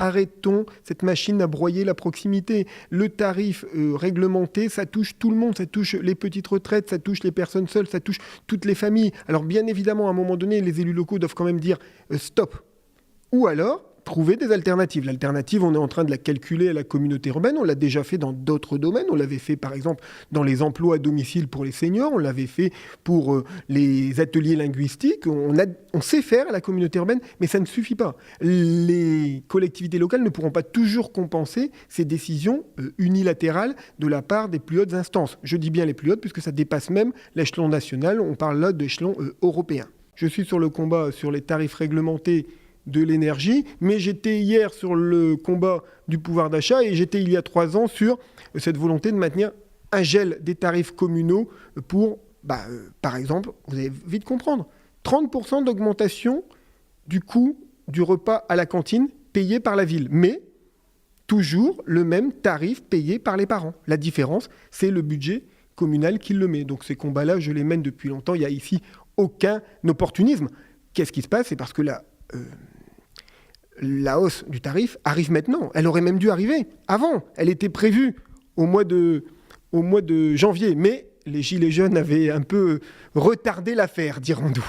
Arrêtons cette machine à broyer la proximité. Le tarif réglementé, ça touche tout le monde, ça touche les petites retraites, ça touche les personnes seules, ça touche toutes les familles. Alors bien évidemment, à un moment donné, les élus locaux doivent quand même dire stop. Ou alors, trouver des alternatives. L'alternative, on est en train de la calculer à la communauté urbaine. On l'a déjà fait dans d'autres domaines. On l'avait fait, par exemple, dans les emplois à domicile pour les seniors. On l'avait fait pour les ateliers linguistiques. On sait faire à la communauté urbaine, mais ça ne suffit pas. Les collectivités locales ne pourront pas toujours compenser ces décisions unilatérales de la part des plus hautes instances. Je dis bien les plus hautes, puisque ça dépasse même l'échelon national. On parle là d'échelon européen. Je suis sur le combat sur les tarifs réglementés de l'énergie, mais j'étais hier sur le combat du pouvoir d'achat et j'étais il y a 3 ans sur cette volonté de maintenir un gel des tarifs communaux pour, par exemple, vous allez vite comprendre, 30% d'augmentation du coût du repas à la cantine payé par la ville, mais toujours le même tarif payé par les parents. La différence, c'est le budget communal qui le met. Donc ces combats-là, je les mène depuis longtemps, il n'y a ici aucun opportunisme. Qu'est-ce qui se passe ? C'est parce que la hausse du tarif arrive maintenant. Elle aurait même dû arriver avant. Elle était prévue au mois de janvier. Mais les Gilets jaunes avaient un peu retardé l'affaire, dirons-nous.